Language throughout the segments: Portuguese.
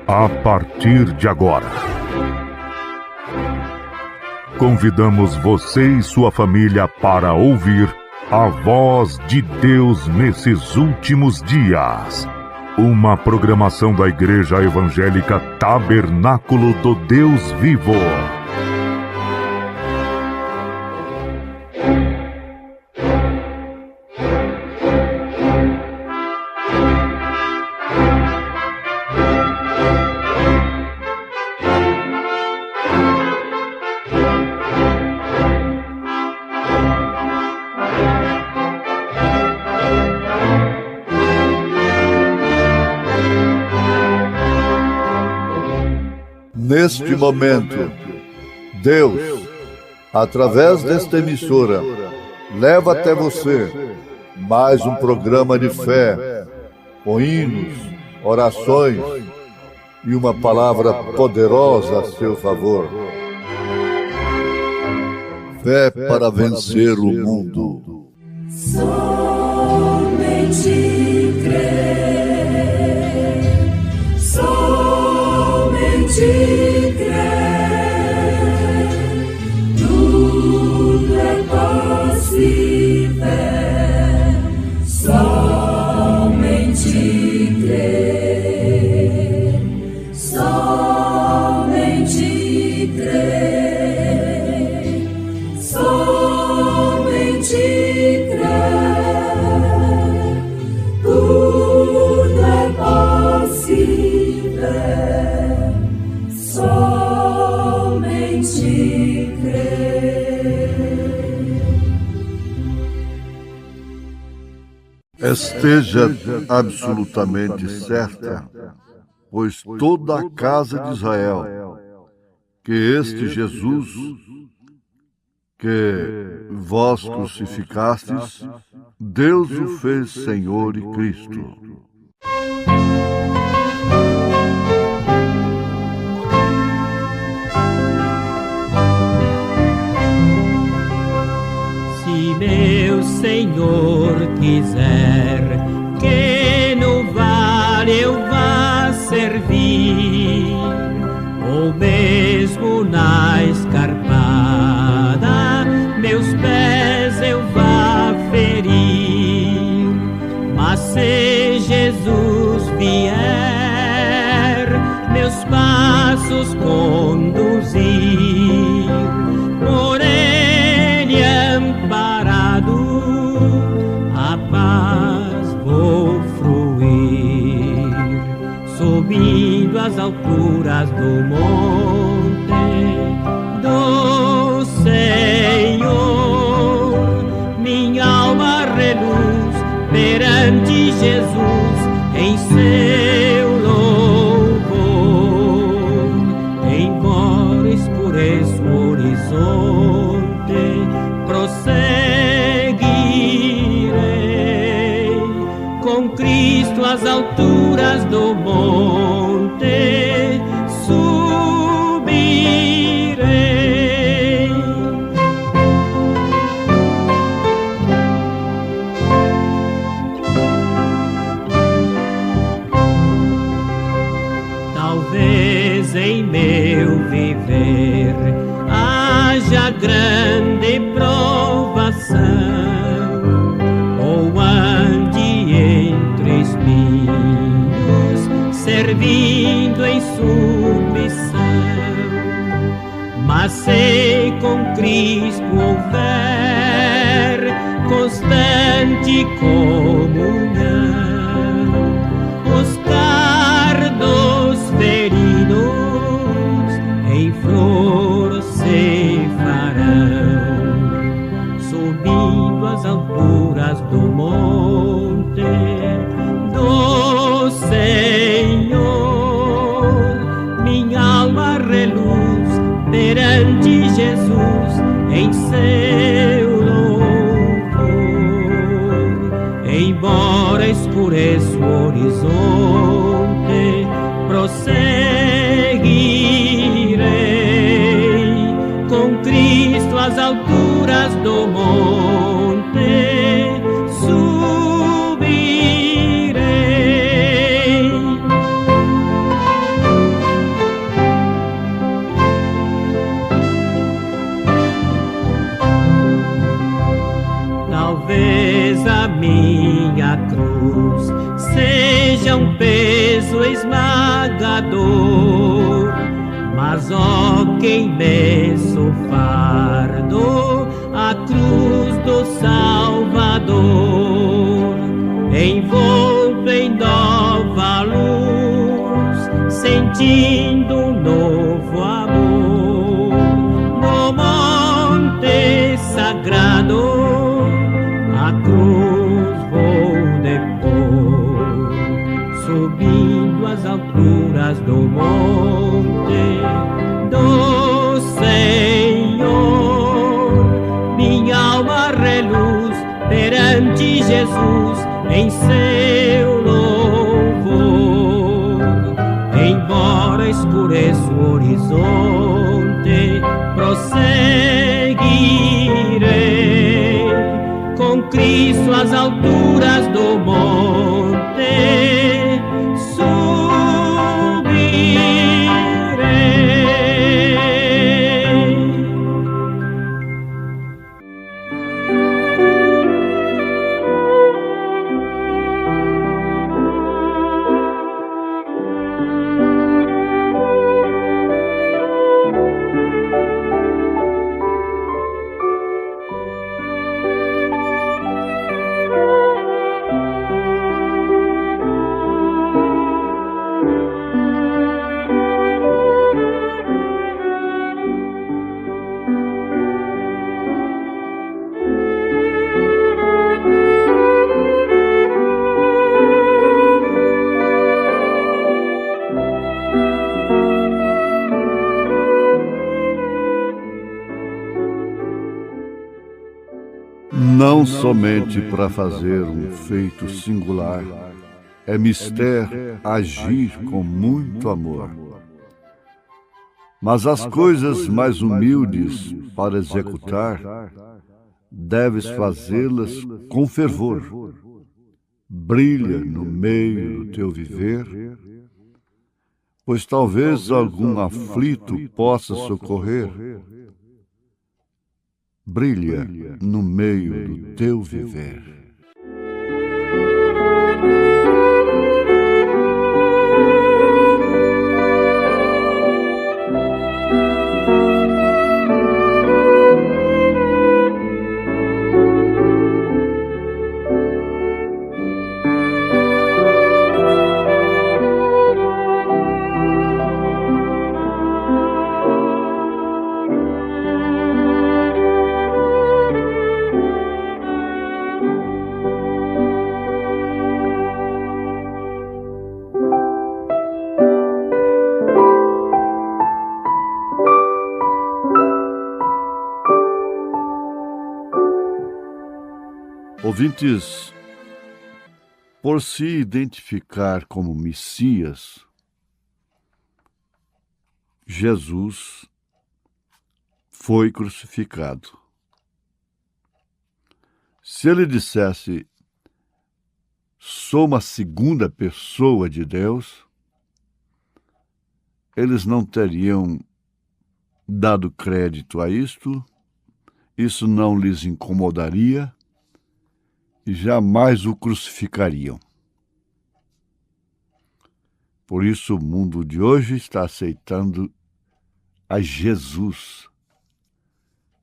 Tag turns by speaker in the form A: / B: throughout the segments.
A: A partir de agora, convidamos você e sua família para ouvir a voz de Deus nesses últimos dias. Uma programação da Igreja Evangélica Tabernáculo do Deus Vivo.
B: Neste momento, Deus, através desta emissora, leva até você mais um programa de fé, com hinos, orações e uma palavra poderosa a seu favor. Fé para vencer o mundo.
C: Somente crer, somente crer, tudo é possível, somente crer, somente crer, somente crer, tudo é possível, somente crer.
B: Esteja absolutamente certa, pois toda a casa de Israel, que este Jesus, que vós crucificastes, Deus o fez Senhor e Cristo.
D: Se meu Senhor quiser que no vale eu vá servir, ou mesmo na escarpada meus pés eu vá ferir, mas se Jesus vier meus passos conduzir, por Ele amparado a paz vou fruir, subindo as alturas do monte do Senhor, minha alma reluz perante Jesus em seu louvor, embora escureça o horizonte, prosseguirei com Cristo às alturas do monte, subirei. Talvez em meu viver haja grande provação, ou ande entre espinhos, servindo em submissão, mas se com Cristo houver constante comunhão, os cardos feridos em flor se farão, subindo as alturas do monte do Senhor, minha alma reluz perante Jesus em seu louvor, embora escureça o horizonte, prosseguirei com alturas do monte subirei. Talvez a minha cruz seja um peso esmagador, mas ó, que imenso fardo a cruz do Salvador, envolto em nova luz, sentindo um novo amor. No monte sagrado a cruz vou depor, subindo as alturas do monte do Senhor. Minha alma reluz perante Jesus em seu louvor. Embora escureça o horizonte, prosseguirei com Cristo às alturas do monte subirei.
B: Não somente para fazer um feito singular, é mister agir com muito amor. Mas as coisas mais humildes para executar, deves fazê-las com fervor. Brilha no meio do teu viver, pois talvez algum aflito possa socorrer. Brilha no meio do teu viver. Ouvintes, por se identificar como Messias, Jesus foi crucificado. Se ele dissesse, sou uma segunda pessoa de Deus, eles não teriam dado crédito a isto, isso não lhes incomodaria, e jamais o crucificariam. Por isso o mundo de hoje está aceitando a Jesus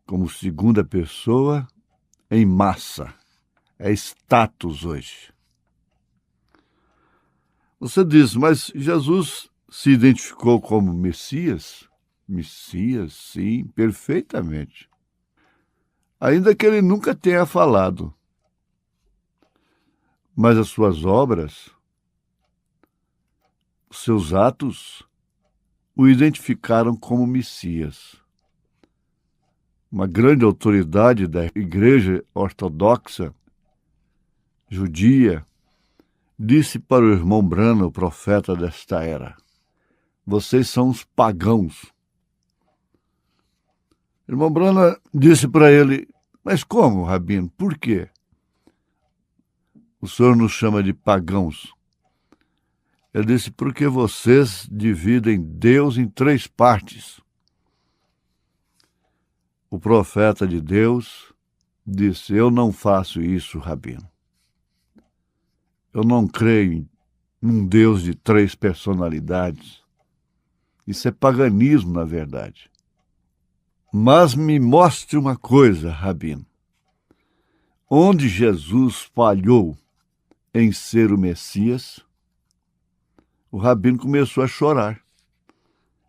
B: como segunda pessoa em massa. É status hoje. Você diz, mas Jesus se identificou como Messias? Messias, sim, perfeitamente. Ainda que ele nunca tenha falado. Mas as suas obras, os seus atos, o identificaram como Messias. Uma grande autoridade da Igreja Ortodoxa judia disse para o irmão Branham, o profeta desta era, vocês são os pagãos. Irmão Brana disse para ele: mas como, Rabino? Por quê? O senhor nos chama de pagãos. Ele disse: porque vocês dividem Deus em 3 partes. O profeta de Deus disse: eu não faço isso, Rabino. Eu não creio em um Deus de 3 personalidades. Isso é paganismo, na verdade. Mas me mostre uma coisa, Rabino. Onde Jesus falhou em ser o Messias, o Rabino começou a chorar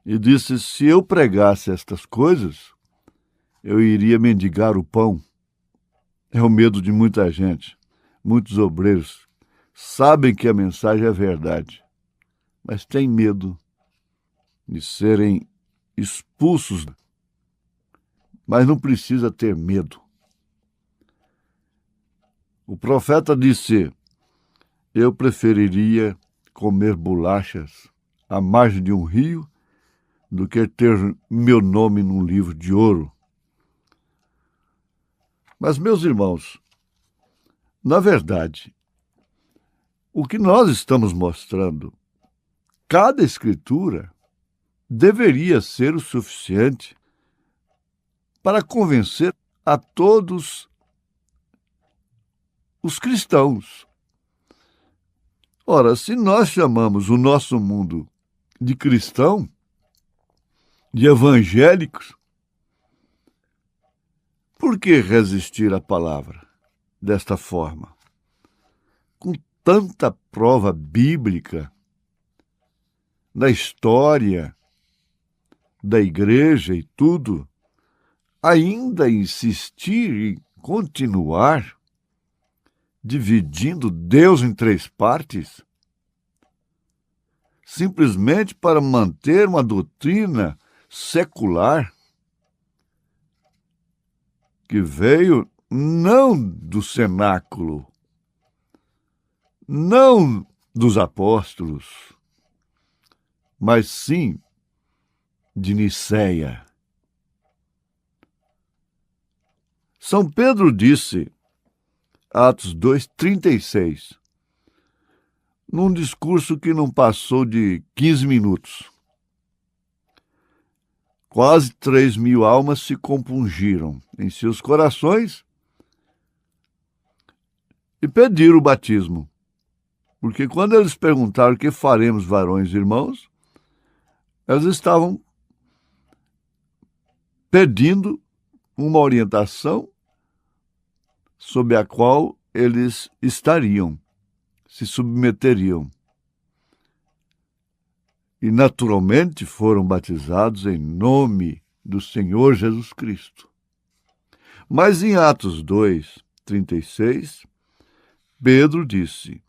B: e disse: se eu pregasse estas coisas, eu iria mendigar o pão. É o medo de muita gente. Muitos obreiros sabem que a mensagem é verdade, mas têm medo de serem expulsos. Mas não precisa ter medo. O profeta disse: eu preferiria comer bolachas à margem de um rio do que ter meu nome num livro de ouro. Mas, meus irmãos, na verdade, o que nós estamos mostrando, cada escritura deveria ser o suficiente para convencer a todos os cristãos. Ora, se nós chamamos o nosso mundo de cristão, de evangélicos, por que resistir à palavra desta forma? Com tanta prova bíblica da história da igreja e tudo, ainda insistir em continuar dividindo Deus em 3 partes, simplesmente para manter uma doutrina secular que veio não do cenáculo, não dos apóstolos, mas sim de Niceia. São Pedro disse, Atos 2:36, num discurso que não passou de 15 minutos. Quase 3.000 almas se compungiram em seus corações e pediram o batismo. Porque quando eles perguntaram o que faremos, varões e irmãos, eles estavam pedindo uma orientação sob a qual eles estariam, se submeteriam. E, naturalmente, foram batizados em nome do Senhor Jesus Cristo. Mas em Atos 2:36, Pedro disse,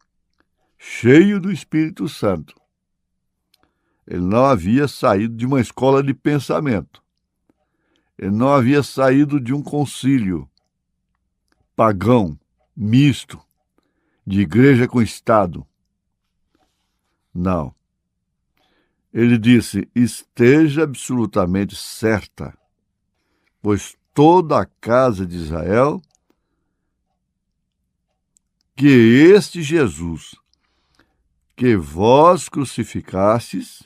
B: cheio do Espírito Santo, ele não havia saído de uma escola de pensamento, ele não havia saído de um concílio pagão, misto, de igreja com Estado. Não. Ele disse, esteja absolutamente certa, pois toda a casa de Israel, que este Jesus, que vós crucificastes,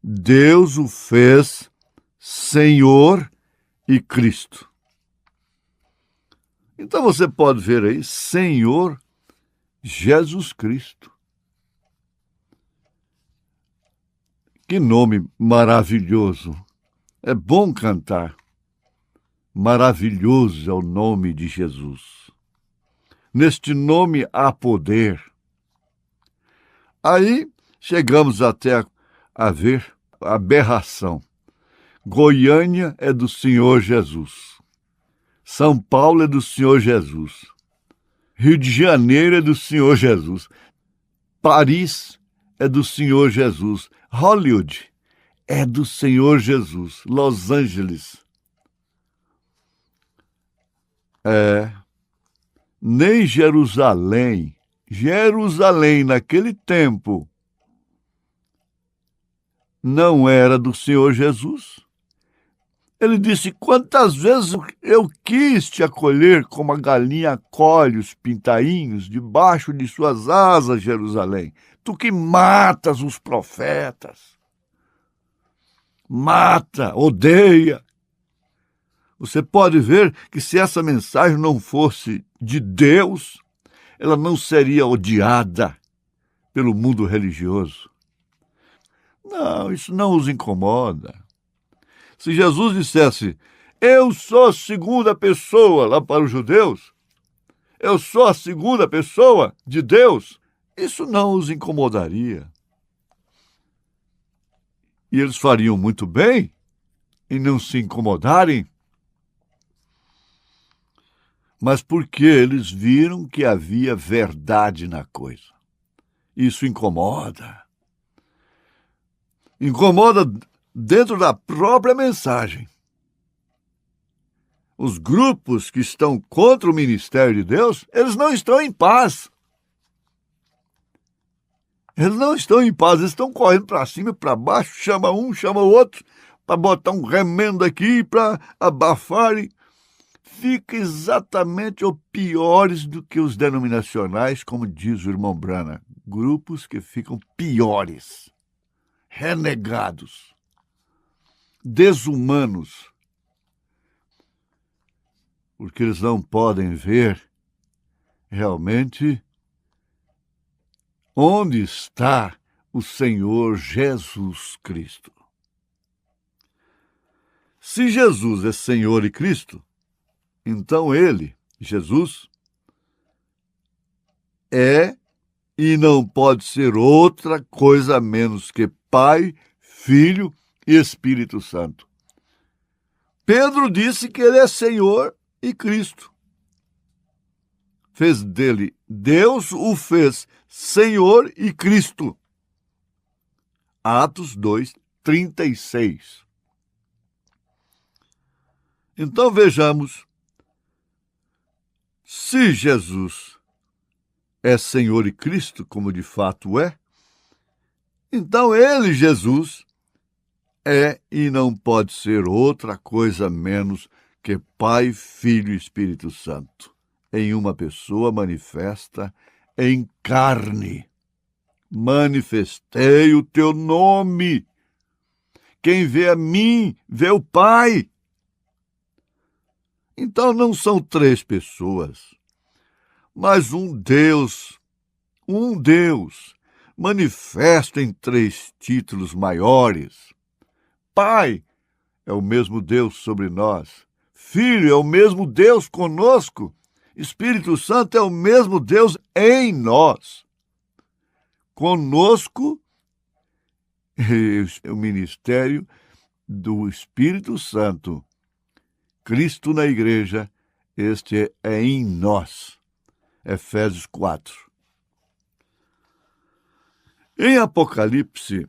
B: Deus o fez Senhor e Cristo. Então você pode ver aí, Senhor Jesus Cristo. Que nome maravilhoso. É bom cantar. Maravilhoso é o nome de Jesus. Neste nome há poder. Aí chegamos até a ver a aberração. Goiânia é do Senhor Jesus. São Paulo é do Senhor Jesus. Rio de Janeiro é do Senhor Jesus. Paris é do Senhor Jesus. Hollywood é do Senhor Jesus. Los Angeles. Nem Jerusalém. Jerusalém, naquele tempo, não era do Senhor Jesus. Ele disse: quantas vezes eu quis te acolher como a galinha acolhe os pintainhos debaixo de suas asas, Jerusalém. Tu que matas os profetas. Mata, odeia. Você pode ver que se essa mensagem não fosse de Deus, ela não seria odiada pelo mundo religioso. Não, isso não os incomoda. Se Jesus dissesse: eu sou a segunda pessoa lá para os judeus, eu sou a segunda pessoa de Deus, isso não os incomodaria. E eles fariam muito bem em não se incomodarem, mas porque eles viram que havia verdade na coisa. Isso incomoda. Incomoda dentro da própria mensagem. Os grupos que estão contra o ministério de Deus, eles não estão em paz. Eles não estão em paz, eles estão correndo para cima e para baixo, chama um, chama o outro, para botar um remendo aqui, para abafarem. Fica exatamente ou piores do que os denominacionais, como diz o irmão Brana. Grupos que ficam piores, renegados, desumanos, porque eles não podem ver realmente onde está o Senhor Jesus Cristo. Se Jesus é Senhor e Cristo, então ele, Jesus, é e não pode ser outra coisa menos que Pai, Filho e Espírito Santo. Pedro disse que ele é Senhor e Cristo. Fez dele, Deus o fez Senhor e Cristo. Atos 2:36. Então vejamos, se Jesus é Senhor e Cristo, como de fato é, então ele, Jesus, é e não pode ser outra coisa menos que Pai, Filho e Espírito Santo, em uma pessoa manifesta em carne. Manifestei o teu nome. Quem vê a mim, vê o Pai. Então não são três pessoas, mas um Deus, manifesto em três títulos maiores. Pai é o mesmo Deus sobre nós. Filho é o mesmo Deus conosco. Espírito Santo é o mesmo Deus em nós. Conosco, o ministério do Espírito Santo. Cristo na igreja, este é em nós. Efésios 4. Em Apocalipse,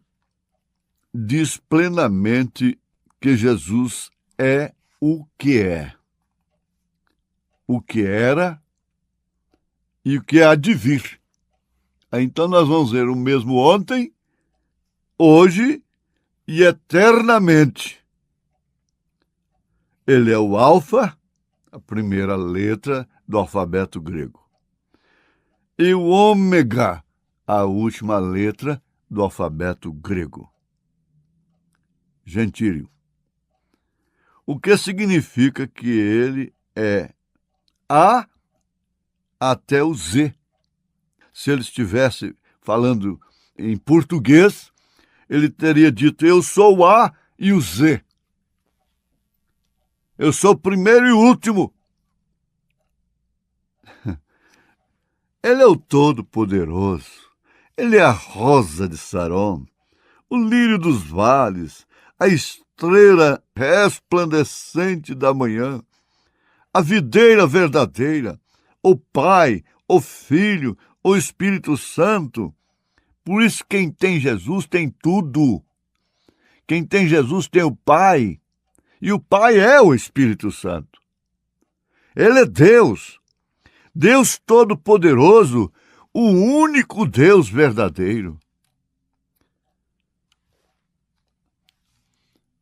B: diz plenamente que Jesus é o que é. O que era e o que há de vir. Então nós vamos ver o mesmo ontem, hoje e eternamente. Ele é o Alfa, a primeira letra do alfabeto grego. E o Ômega, a última letra do alfabeto grego. Gentílio. O que significa que ele é A até o Z. Se ele estivesse falando em português, ele teria dito: eu sou o A e o Z. Eu sou o primeiro e o último. Ele é o Todo-Poderoso. Ele é a rosa de Saron, o lírio dos vales, a estrela resplandecente da manhã, a videira verdadeira, o Pai, o Filho, o Espírito Santo. Por isso, quem tem Jesus tem tudo. Quem tem Jesus tem o Pai, e o Pai é o Espírito Santo. Ele é Deus, Deus Todo-Poderoso, o único Deus verdadeiro.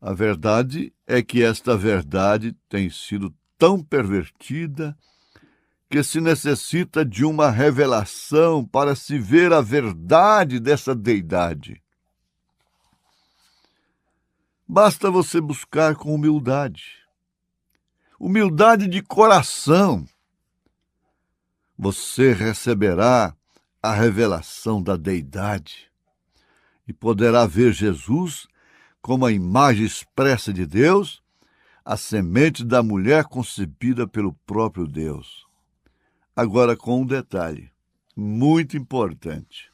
B: A verdade é que esta verdade tem sido tão pervertida que se necessita de uma revelação para se ver a verdade dessa deidade. Basta você buscar com humildade. Humildade de coração. Você receberá a revelação da deidade e poderá ver Jesus como a imagem expressa de Deus, a semente da mulher concebida pelo próprio Deus. Agora, com um detalhe muito importante.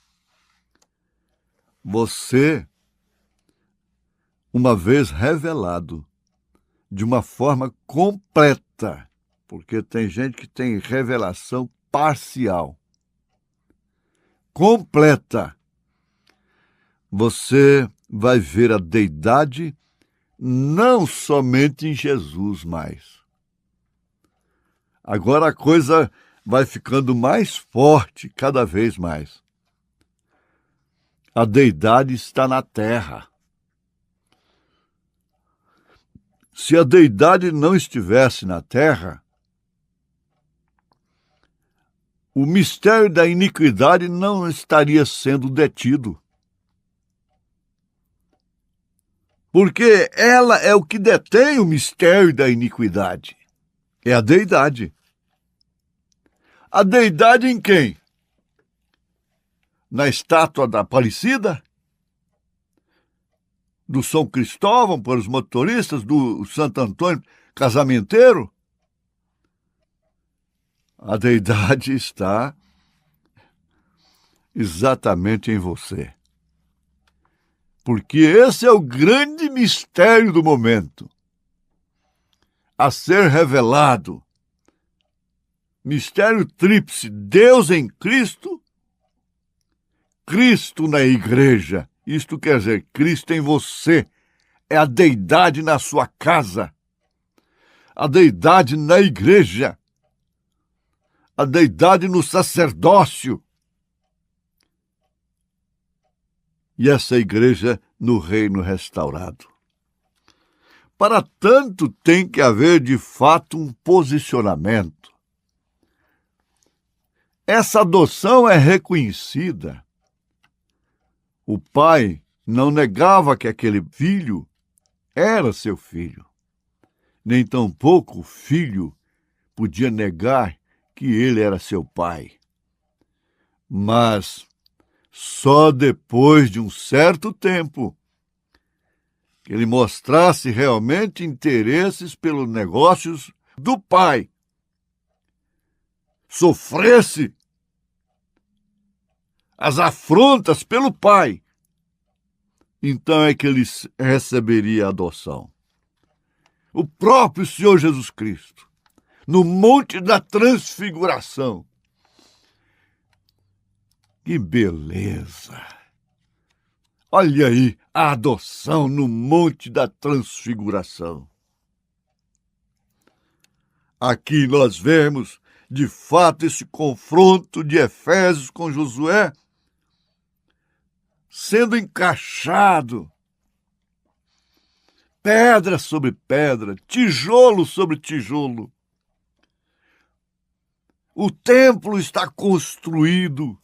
B: Você, uma vez revelado de uma forma completa, porque tem gente que tem revelação parcial, completa, você vai ver a deidade não somente em Jesus mais. Agora a coisa vai ficando mais forte cada vez mais. A deidade está na terra. Se a deidade não estivesse na terra, o mistério da iniquidade não estaria sendo detido. Porque ela é o que detém o mistério da iniquidade. É a deidade. A deidade em quem? Na estátua da Aparecida? Do São Cristóvão para os motoristas, do Santo Antônio casamenteiro? A deidade está exatamente em você. Porque esse é o grande mistério do momento a ser revelado. Mistério tríplice: Deus em Cristo, Cristo na igreja. Isto quer dizer, Cristo em você. É a deidade na sua casa, a deidade na igreja, a deidade no sacerdócio. E essa igreja no reino restaurado. Para tanto, tem que haver, de fato, um posicionamento. Essa adoção é reconhecida. O pai não negava que aquele filho era seu filho. Nem tampouco o filho podia negar que ele era seu pai. Mas só depois de um certo tempo que ele mostrasse realmente interesses pelos negócios do pai, sofresse as afrontas pelo pai, então é que ele receberia a adoção. O próprio Senhor Jesus Cristo, no Monte da Transfiguração. Que beleza! Olha aí a adoção no Monte da Transfiguração. Aqui nós vemos, de fato, esse confronto de Efésios com Josué sendo encaixado, pedra sobre pedra, tijolo sobre tijolo. O templo está construído.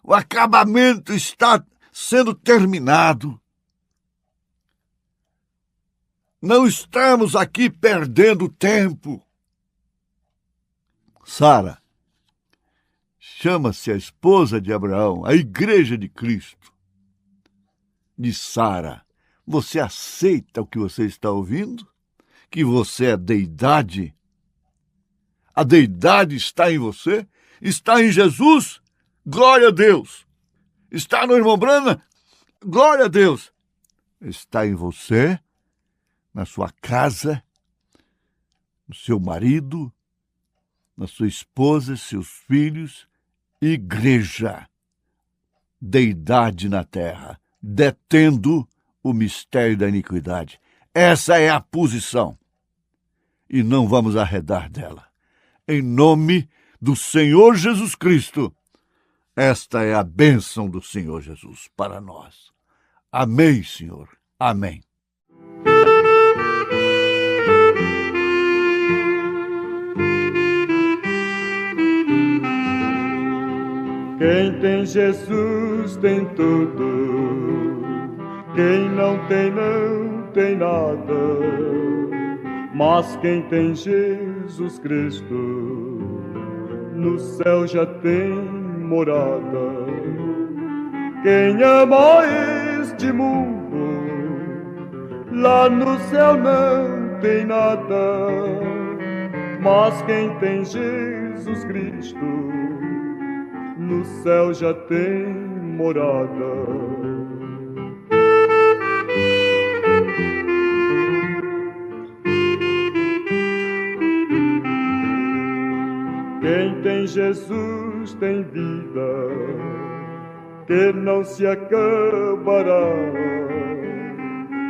B: O acabamento está sendo terminado. Não estamos aqui perdendo tempo. Sara chama-se a esposa de Abraão, a igreja de Cristo. De Sara, você aceita o que você está ouvindo? Que você é deidade? A deidade está em você? Está em Jesus? Glória a Deus! Está no irmão Brana? Glória a Deus! Está em você, na sua casa, no seu marido, na sua esposa, seus filhos, igreja, deidade na terra, detendo o mistério da iniquidade. Essa é a posição. E não vamos arredar dela. Em nome do Senhor Jesus Cristo, esta é a bênção do Senhor Jesus para nós. Amém, Senhor. Amém.
E: Quem tem Jesus tem tudo, quem não tem nada. Mas quem tem Jesus Cristo, no céu já tem morada. Quem ama este mundo, lá no céu não tem nada. Mas quem tem Jesus Cristo, no céu já tem morada. Quem tem Jesus tem vida, que não se acabará.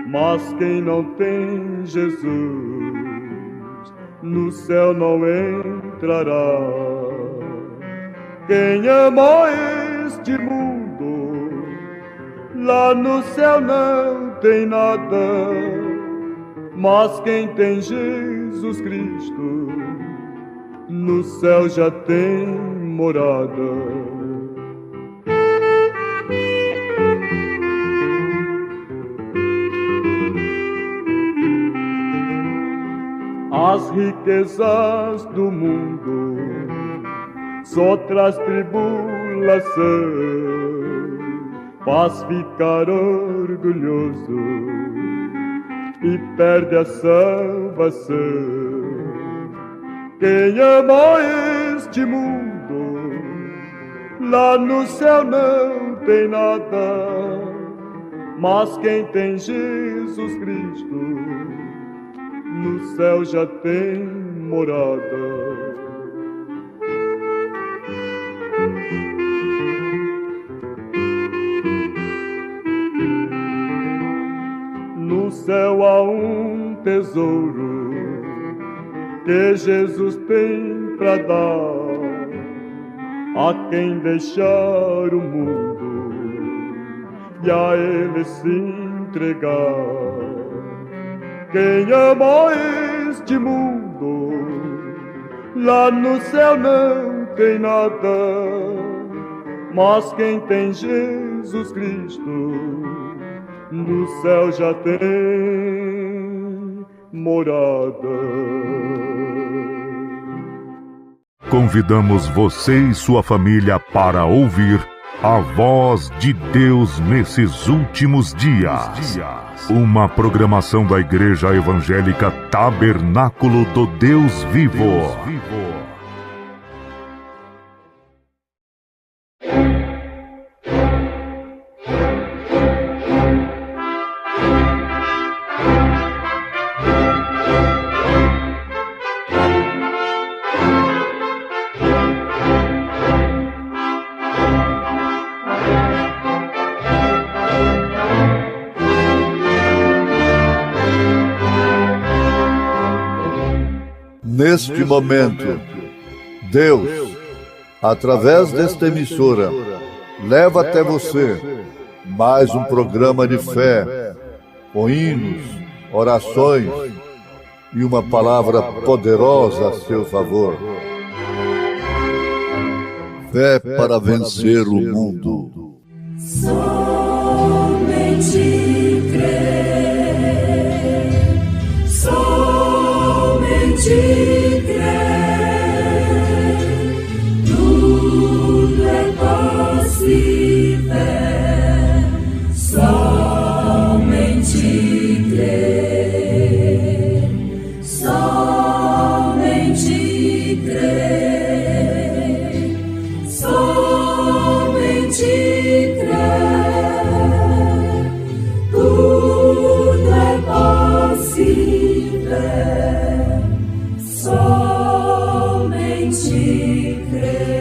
E: Mas quem não tem Jesus, no céu não entrará. Quem ama este mundo, lá no céu não tem nada. Mas quem tem Jesus Cristo, no céu já tem morada. As riquezas do mundo só traz tribulação, faz ficar orgulhoso e perde a salvação. Quem ama este mundo, lá no céu não tem nada. Mas quem tem Jesus Cristo, no céu já tem morada. No céu há um tesouro que Jesus tem pra dar a quem deixar o mundo e a Ele se entregar. Quem ama este mundo, lá no céu não tem nada. Mas quem tem Jesus Cristo, no céu já tem morada.
A: Convidamos você e sua família para ouvir a voz de Deus nesses últimos dias. Uma programação da Igreja Evangélica Tabernáculo do Deus Vivo.
B: Neste momento, Deus, através desta emissora, leva até você mais um programa de fé, com hinos, orações e uma palavra poderosa a seu favor. Fé para vencer o mundo.
C: Somente crer, somente crer, tudo é possível. Somente crer, somente crer, somente crer, tudo é possível. Somente crer.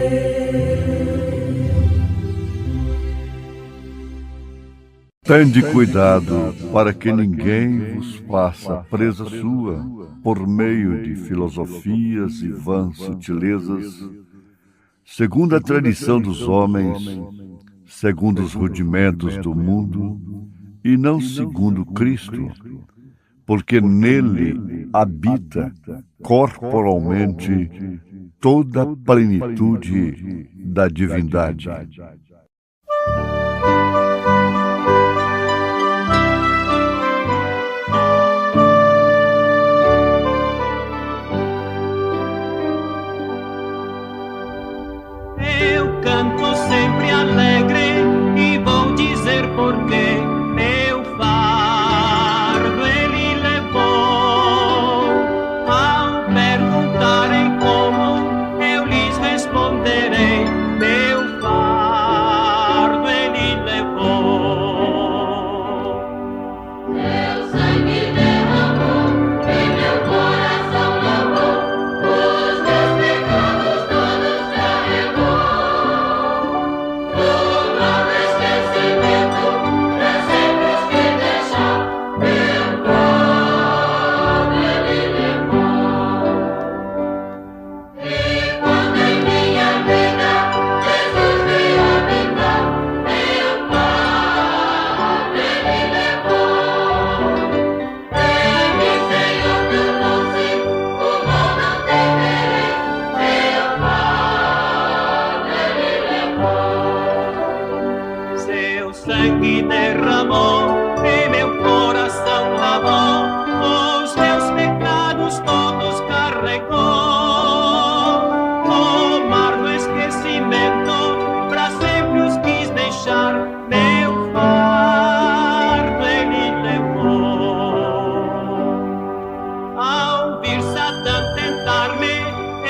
B: Tende cuidado para que ninguém vos faça presa sua por meio de filosofias e vãs sutilezas, segundo a tradição dos homens, segundo os rudimentos do mundo e não segundo Cristo, porque nele habita corporalmente toda a plenitude da divindade.
D: Eu canto sempre alegre e vou dizer porquê. Meu fardo ele levou. Ao perguntarem como, eu lhes responderei. Meu fardo ele levou.
C: Meu sangue derramou e meu coração lavou, os meus pecados todos carregou. Do mal do esquecimento, pra sempre os que deixar, meu fardo ele levou. E quando em minha vida Jesus veio habitar, meu fardo ele levou. Vem, Senhor, tornou-se, o mal não temerei, meu fardo ele levou.
D: Seu sangue derramou e meu coração lavou, os meus pecados todos carregou. O mar do esquecimento, pra sempre os quis deixar, meu fardo ele levou. Ao vir Satã tentar-me,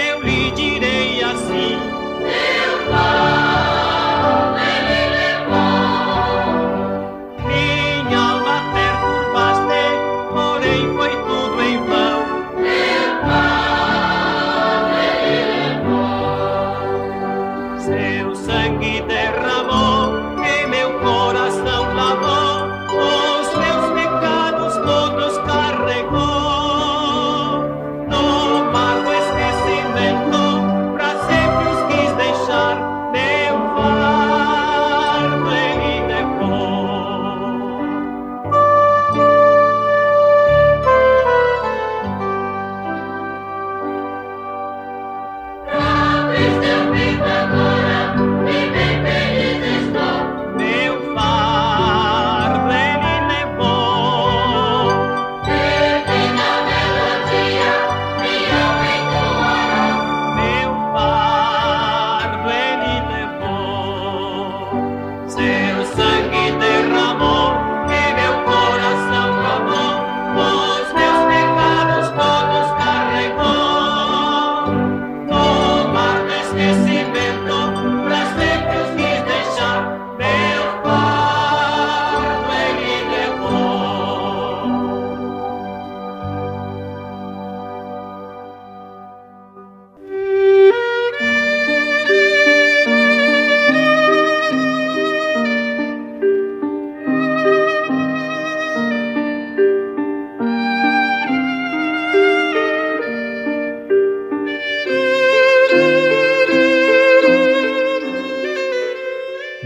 D: eu lhe direi assim:
C: Meu fardo ele levou.
D: minha alma perturbaste, porém foi tudo em vão.
C: Meu fardo ele levou.
D: Seu sangue derramou e meu coração lavou, os meus pecados todos carregou. No mar do esquecimento, pra sempre os quis deixar, meu fardo ele levou.
C: Abre seu peito agora e bem feliz estou.
D: Meu fardo ele levou.
C: Divina melodia, minha alma entoará.
D: Meu fardo ele levou. Seu sangue derramou e meu coração lavou, os meus pecados todos carregou. No mar do esquecimento, pra sempre os quis deixar, meu fardo ele levou.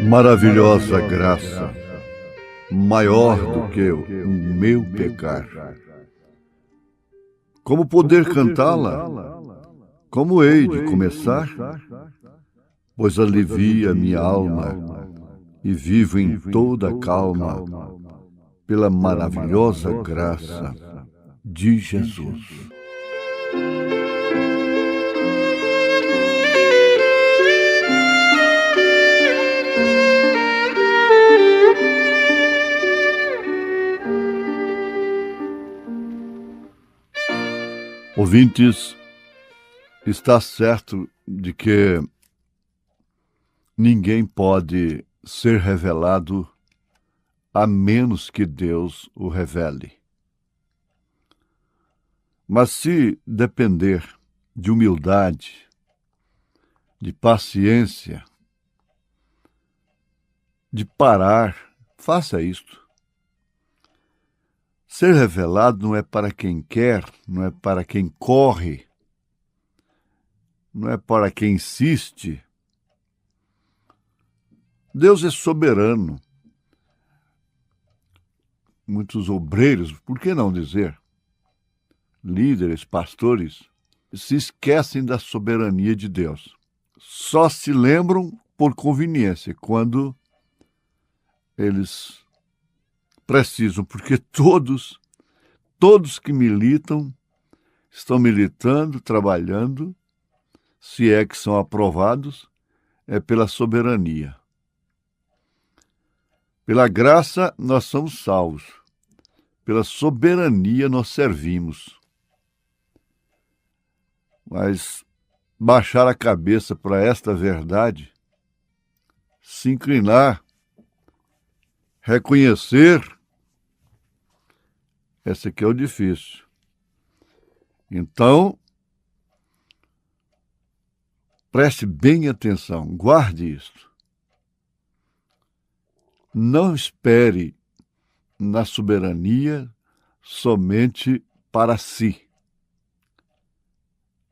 B: Maravilhosa graça, maior do que o meu pecar. Como poder cantá-la? Como hei de começar? Pois alivia minha alma e vivo em toda calma pela maravilhosa graça de Jesus. Ouvintes, está certo de que ninguém pode ser revelado a menos que Deus o revele. Mas se depender de humildade, de paciência, de parar, faça isto. Ser revelado não é para quem quer, não é para quem corre, não é para quem insiste. Deus é soberano. muitos obreiros, por que não dizer, líderes, pastores, se esquecem da soberania de Deus. Só se lembram por conveniência, quando eles precisam, porque todos que militam, estão militando, trabalhando, se é que são aprovados, é pela soberania. Pela graça nós somos salvos, pela soberania nós servimos. Mas baixar a cabeça para esta verdade, se inclinar, reconhecer, esse aqui é o difícil. Então, preste bem atenção, guarde isso. Não espere na soberania somente para si,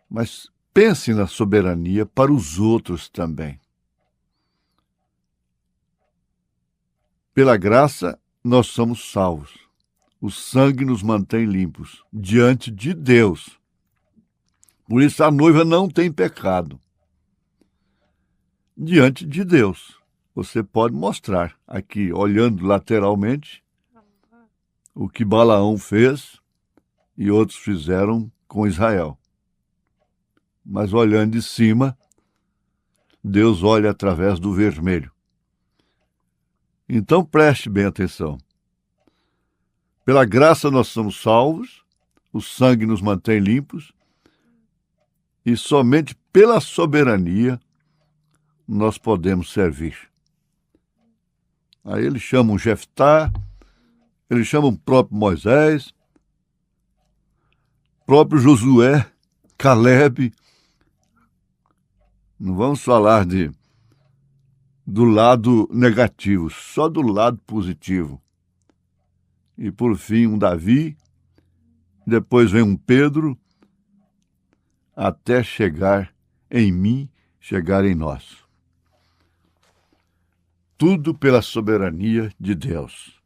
B: mas pense na soberania para os outros também. Pela graça, nós somos salvos. O sangue nos mantém limpos diante de Deus. Por isso a noiva não tem pecado. Diante de Deus. Você pode mostrar aqui, olhando lateralmente, o que Balaão fez e outros fizeram com Israel. Mas olhando de cima, Deus olha através do vermelho. Então preste bem atenção. Pela graça nós somos salvos, o sangue nos mantém limpos, e somente pela soberania nós podemos servir. Aí eles chamam Jeftá, eles chamam o próprio Moisés, próprio Josué, Caleb. Não vamos falar do lado negativo, só do lado positivo. E por fim um Davi, depois vem um Pedro, até chegar em mim, chegar em nós. Tudo pela soberania de Deus.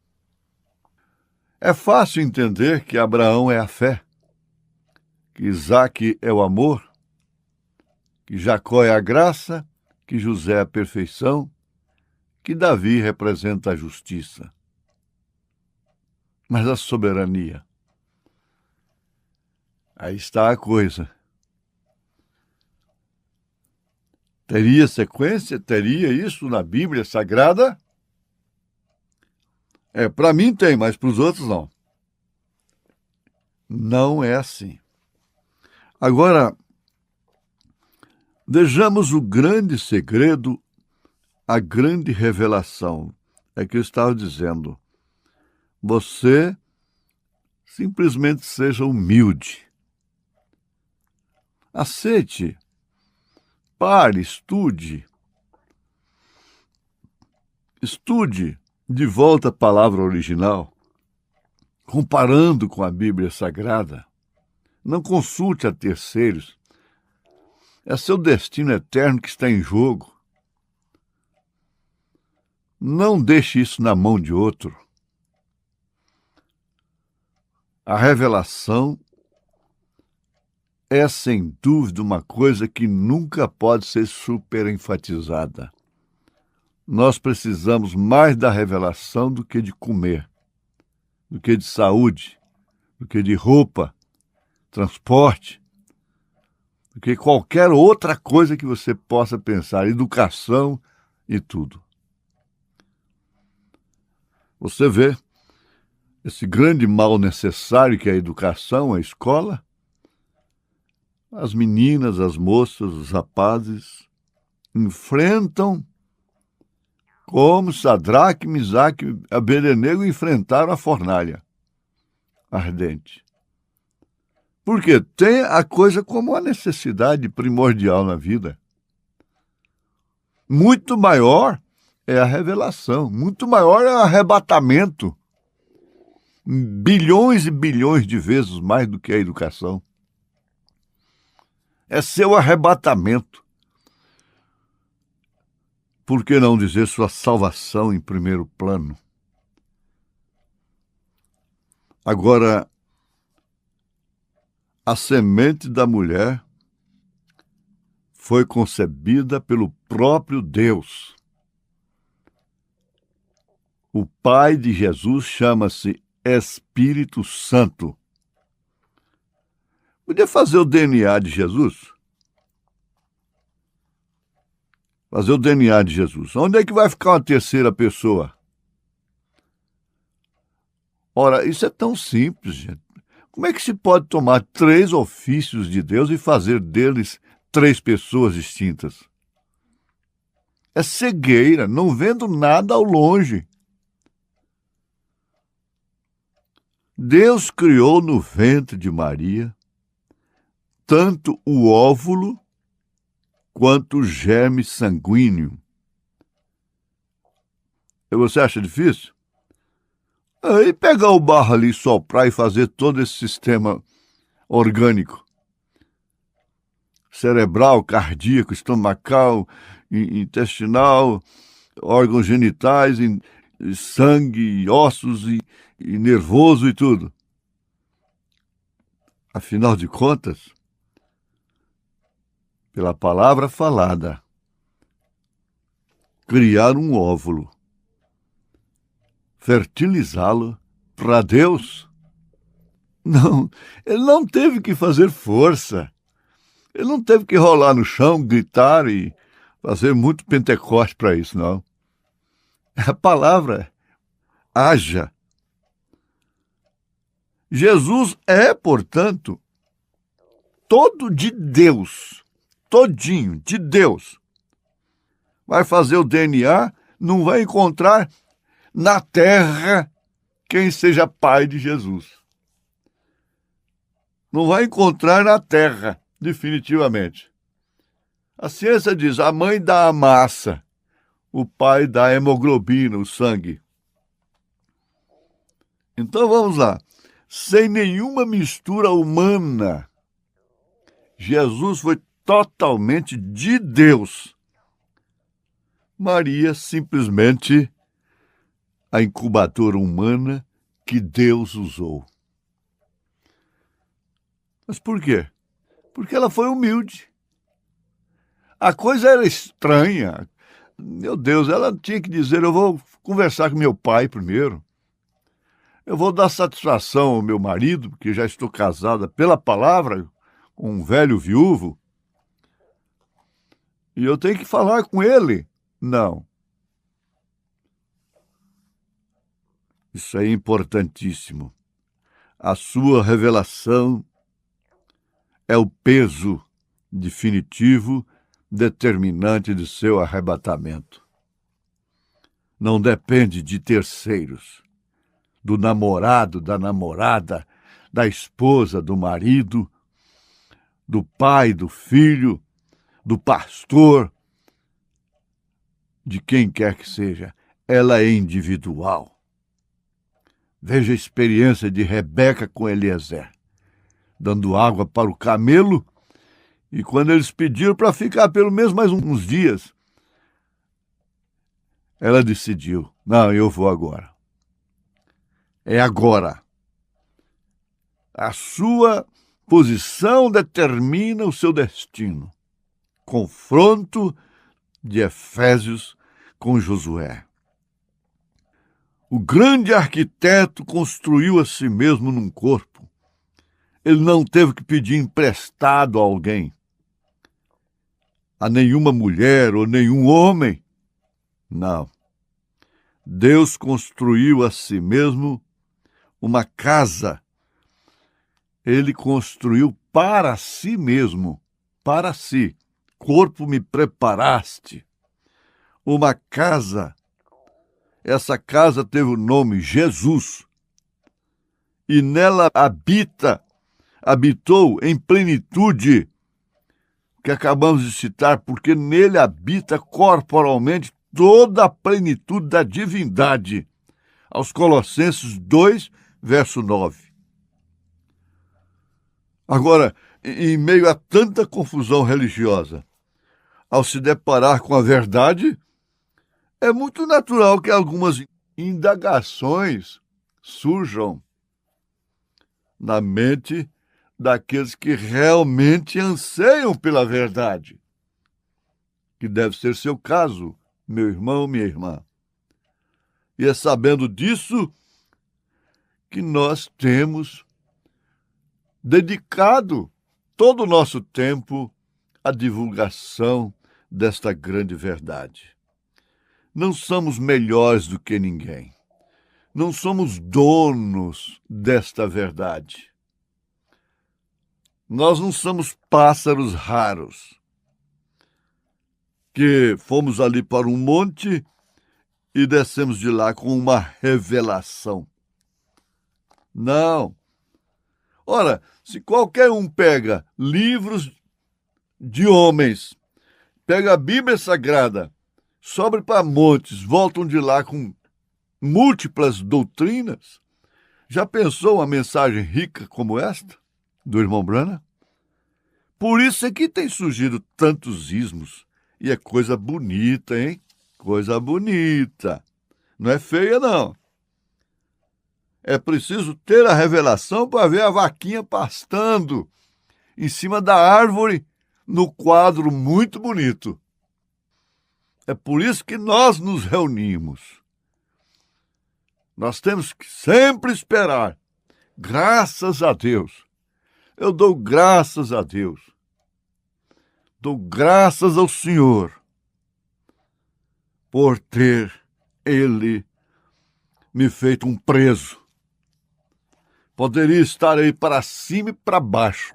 B: É fácil entender que Abraão é a fé, que Isaque é o amor, que Jacó é a graça, que José é a perfeição, que Davi representa a justiça. Mas a soberania, aí está a coisa. Teria sequência? Teria isso na Bíblia Sagrada? Para mim tem, mas para os outros não. Não é assim. Agora, vejamos o grande segredo, a grande revelação. É que eu estava dizendo, você simplesmente seja humilde. Aceite. Pare, estude. Estude de volta a palavra original, comparando com a Bíblia Sagrada. Não consulte a terceiros. É seu destino eterno que está em jogo. Não deixe isso na mão de outro. A revelação é, sem dúvida, uma coisa que nunca pode ser superenfatizada. Nós precisamos mais da revelação do que de comer, do que de saúde, do que de roupa, transporte, do que qualquer outra coisa que você possa pensar, educação e tudo. Você vê esse grande mal necessário que é a educação, a escola. As meninas, as moças, os rapazes enfrentam como Sadraque, Misaque e Abednego enfrentaram a fornalha ardente. Porque tem a coisa como uma necessidade primordial na vida. Muito maior é a revelação, muito maior é o arrebatamento. Bilhões e bilhões de vezes mais do que a educação. É seu arrebatamento. Por que não dizer sua salvação em primeiro plano? Agora, a semente da mulher foi concebida pelo próprio Deus. O Pai de Jesus chama-se Espírito Santo. Podia fazer o DNA de Jesus? Fazer o DNA de Jesus. Onde é que vai ficar uma terceira pessoa? Ora, isso é tão simples, gente. Como é que se pode tomar 3 ofícios de Deus e fazer deles 3 pessoas distintas? É cegueira, não vendo nada ao longe. Deus criou no ventre de Maria tanto o óvulo quanto o germe sanguíneo. E você acha difícil? Aí pegar o barro ali, soprar e fazer todo esse sistema orgânico. Cerebral, cardíaco, estomacal, intestinal, órgãos genitais, sangue, ossos e nervoso e tudo. Afinal de contas, pela palavra falada, criar um óvulo, fertilizá-lo para Deus. Não, ele não teve que fazer força. Ele não teve que rolar no chão, gritar e fazer muito Pentecoste para isso, não. A palavra haja. Jesus é, portanto, todo de Deus, todinho de Deus. Vai fazer o DNA, não vai encontrar na terra quem seja pai de Jesus. Não vai encontrar na terra, definitivamente. A ciência diz, a mãe dá a massa, o pai dá a hemoglobina, o sangue. Então vamos lá. Sem nenhuma mistura humana, Jesus foi totalmente de Deus. Maria, simplesmente a incubadora humana que Deus usou. Mas por quê? Porque ela foi humilde. A coisa era estranha. Meu Deus, ela tinha que dizer, eu vou conversar com meu pai primeiro. Eu vou dar satisfação ao meu marido, porque já estou casada pela palavra, com um velho viúvo. E eu tenho que falar com ele. Não. Isso é importantíssimo. A sua revelação é o peso definitivo, determinante de seu arrebatamento. Não depende de terceiros, do namorado, da namorada, da esposa, do marido, do pai, do filho, do pastor, de quem quer que seja. Ela é individual. Veja a experiência de Rebeca com Eliezer, dando água para o camelo, e quando eles pediram para ficar pelo menos mais uns dias, ela decidiu, não, eu vou agora. É agora. A sua posição determina o seu destino. Confronto de Efésios com Josué. O grande arquiteto construiu a si mesmo num corpo. Ele não teve que pedir emprestado a alguém, a nenhuma mulher ou nenhum homem. Não. Deus construiu a si mesmo uma casa. Ele construiu para si mesmo, para si. Corpo me preparaste. Uma casa. Essa casa teve o nome Jesus. E nela habitou em plenitude, que acabamos de citar, porque nele habita corporalmente toda a plenitude da divindade. Aos Colossenses 2, verso 9. Agora, em meio a tanta confusão religiosa, ao se deparar com a verdade, é muito natural que algumas indagações surjam. na mente daqueles que realmente anseiam pela verdade, que deve ser seu caso, meu irmão, minha irmã. E é sabendo disso que nós temos dedicado todo o nosso tempo à divulgação desta grande verdade. Não somos melhores do que ninguém. Não somos donos desta verdade. Nós não somos pássaros raros, que fomos ali para um monte e descemos de lá com uma revelação. Não. Ora, se qualquer um pega livros de homens, pega a Bíblia Sagrada, sobe para montes, voltam de lá com múltiplas doutrinas, já pensou uma mensagem rica como esta, do irmão Branham? Por isso é que tem surgido tantos ismos, e é coisa bonita, hein? Coisa bonita. Não é feia, não. É preciso ter a revelação para ver a vaquinha pastando em cima da árvore, no quadro muito bonito. É por isso que nós nos reunimos. Nós temos que sempre esperar. Graças a Deus. Eu dou graças a Deus. Dou graças ao Senhor por ter Ele me feito um preso. Poderia estar aí para cima e para baixo.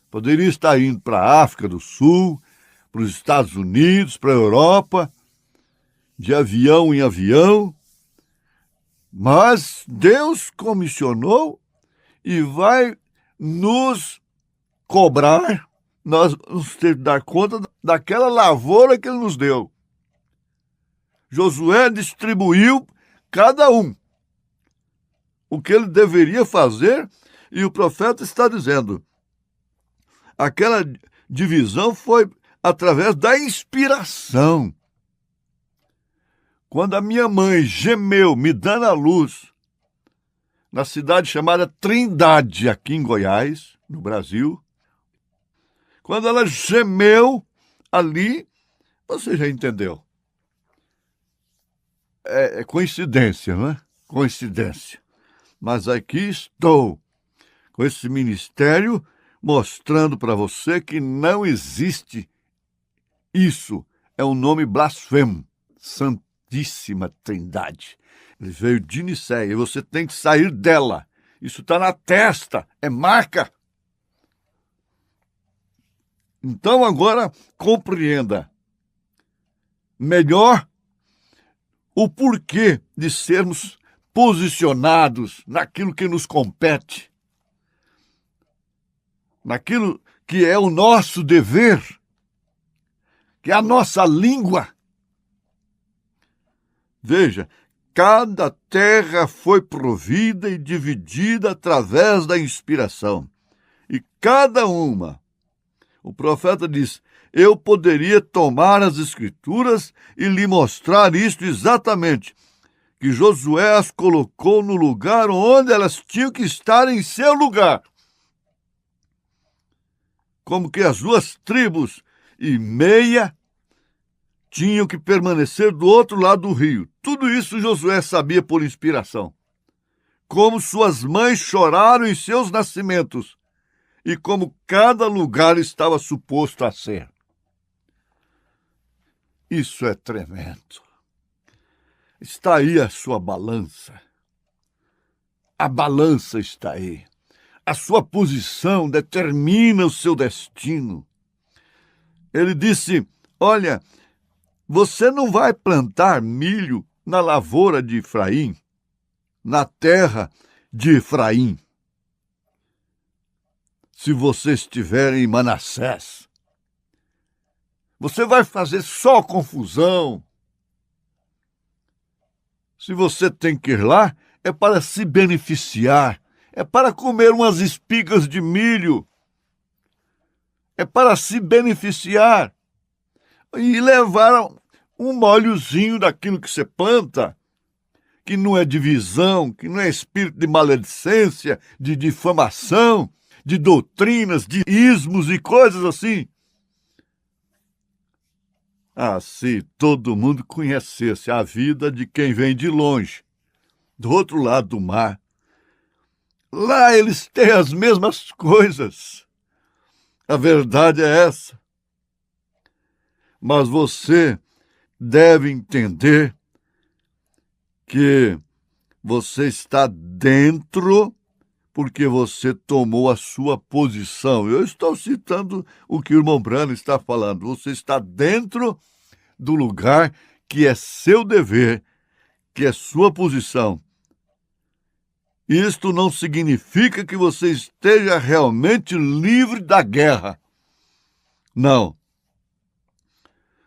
B: Poderia estar indo para a África do Sul, para os Estados Unidos, para a Europa, de avião em avião. Mas Deus comissionou e vai nos cobrar, nós vamos ter que dar conta daquela lavoura que Ele nos deu. Josué distribuiu cada um o que ele deveria fazer, e o profeta está dizendo, aquela divisão foi através da inspiração. Quando a minha mãe gemeu, me dando a luz, na cidade chamada Trindade, aqui em Goiás, no Brasil, quando ela gemeu ali, você já entendeu. É coincidência, não é? Coincidência. Mas aqui estou, com esse ministério, mostrando para você que não existe isso. É um nome blasfemo. Santíssima Trindade. Ele veio de Nicéia e você tem que sair dela. Isso está na testa, é marca. Então agora compreenda melhor o porquê de sermos posicionados naquilo que nos compete, naquilo que é o nosso dever, que é a nossa língua. Veja, cada terra foi provida e dividida através da inspiração, e cada uma, o profeta diz, eu poderia tomar as escrituras e lhe mostrar isto exatamente, que Josué as colocou no lugar onde elas tinham que estar em seu lugar. Como que as 2 tribos e meia tinham que permanecer do outro lado do rio. Tudo isso Josué sabia por inspiração. Como suas mães choraram em seus nascimentos e como cada lugar estava suposto a ser. Isso é tremendo. Está aí a sua balança. A balança está aí. A sua posição determina o seu destino. Ele disse, olha, você não vai plantar milho na lavoura de Efraim, na terra de Efraim, se você estiver em Manassés. Você vai fazer só confusão. Se você tem que ir lá, é para se beneficiar, é para comer umas espigas de milho, é para se beneficiar e levar um molhozinho daquilo que você planta, que não é divisão, que não é espírito de maledicência, de difamação, de doutrinas, de ismos e coisas assim. Ah, se todo mundo conhecesse a vida de quem vem de longe, do outro lado do mar, lá eles têm as mesmas coisas. A verdade é essa. Mas você deve entender que você está dentro porque você tomou a sua posição. Eu estou citando o que o irmão Brano está falando. Você está dentro do lugar que é seu dever, que é sua posição. Isto não significa que você esteja realmente livre da guerra. Não.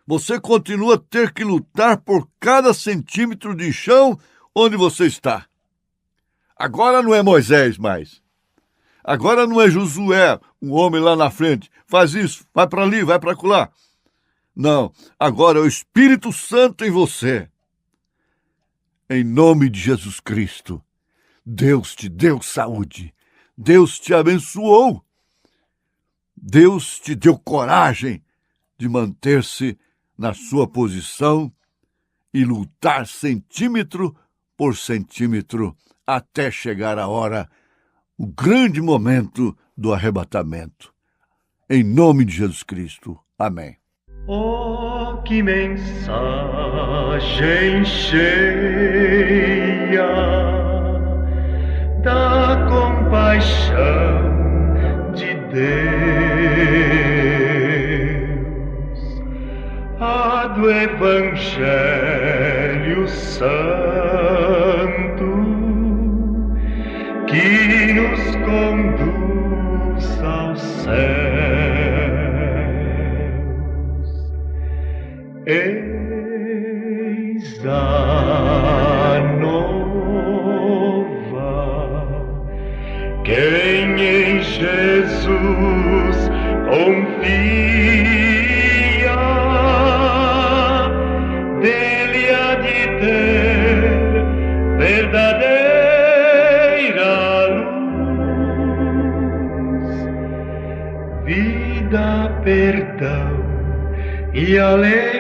B: Você continua a ter que lutar por cada centímetro de chão onde você está. Agora não é Moisés mais. Agora não é Josué, um homem lá na frente. Faz isso, vai para ali, vai para acolá. Não, agora é o Espírito Santo em você. Em nome de Jesus Cristo, Deus te deu saúde. Deus te abençoou. Deus te deu coragem de manter-se na sua posição e lutar centímetro por centímetro até chegar a hora, o grande momento do arrebatamento. Em nome de Jesus Cristo. Amém.
E: Oh, que mensagem cheia da compaixão de Deus, a do Evangelho Santo, que nos conduz aos céus. Eis a nova, quem em Jesus confia, dele há de ter verdadeira luz, vida, perdão e alegria.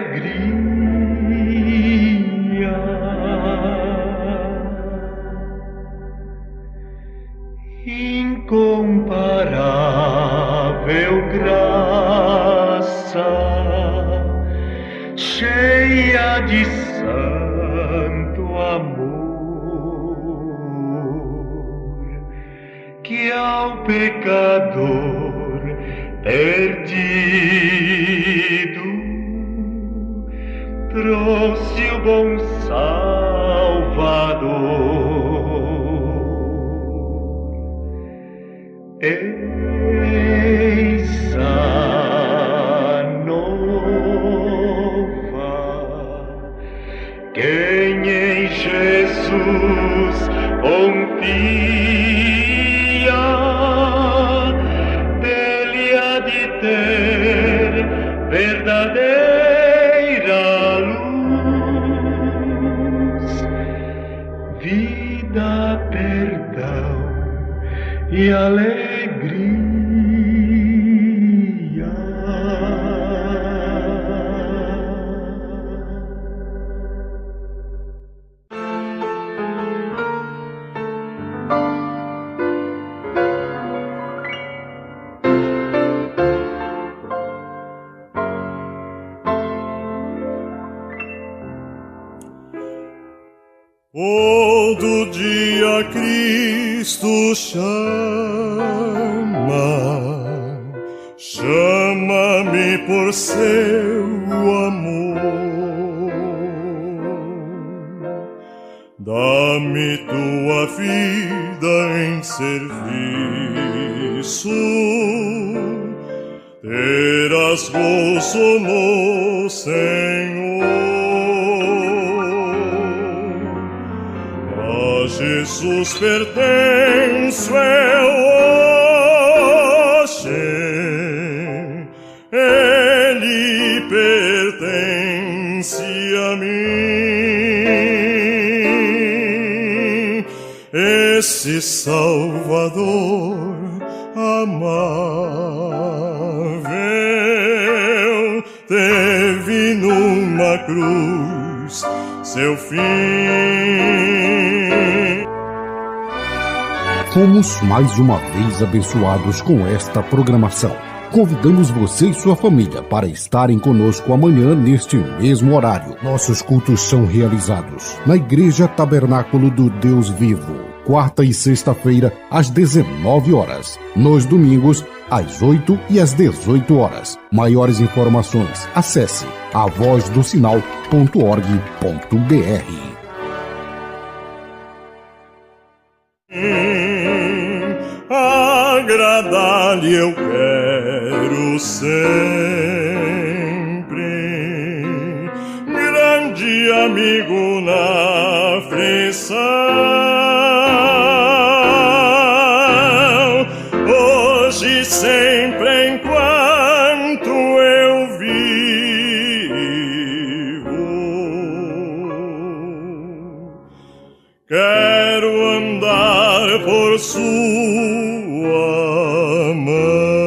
E: Incomparável graça, cheia de santo amor, que ao pecador perdido trouxe o bom Salvador. Eis a nova, quem em Jesus confia, dele há de ter verdadeira luz, vida, perdão e alegria.
F: Todo dia Cristo chama-me por seu amor. Dá-me tua vida em serviço, terás gozo no Senhor. A Jesus pertenço eu hoje, Ele pertence a mim. esse Salvador amável teve numa cruz seu fim.
G: Fomos mais uma vez abençoados com esta programação. Convidamos você e sua família para estarem conosco amanhã neste mesmo horário. Nossos cultos são realizados na Igreja Tabernáculo do Deus Vivo, quarta e sexta-feira às 19 horas. Nos domingos, às 8 e às 18 horas. Maiores informações, acesse avozdosinal.org.br.
F: Agradar-lhe eu quero sempre, grande amigo na aflição, hoje sempre enquanto eu vivo, quero andar por sua mão.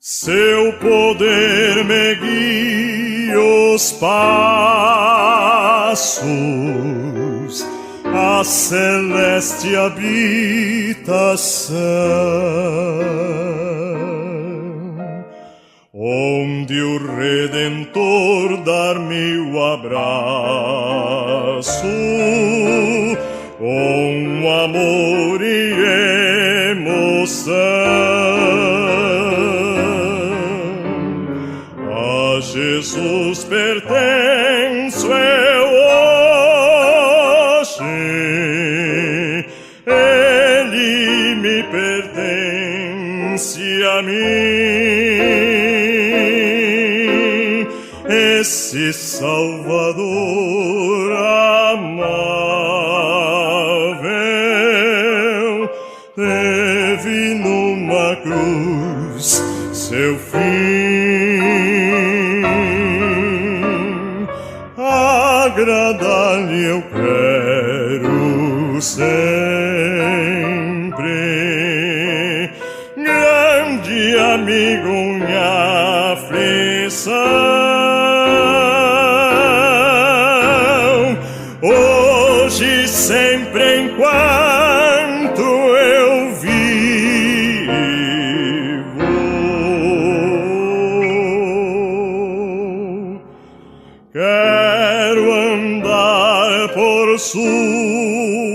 F: Seu poder me guia os passos a celeste habitação, onde o Redentor dar-me o abraço, com amor e emoção. A Jesus pertenço eu hoje, Ele me pertence a mim, esse Salvador amável teve numa cruz seu fim. Agradar-lhe eu quero sempre, grande amigo minha aflição, hoje sempre enquanto eu vivo, quero andar por sua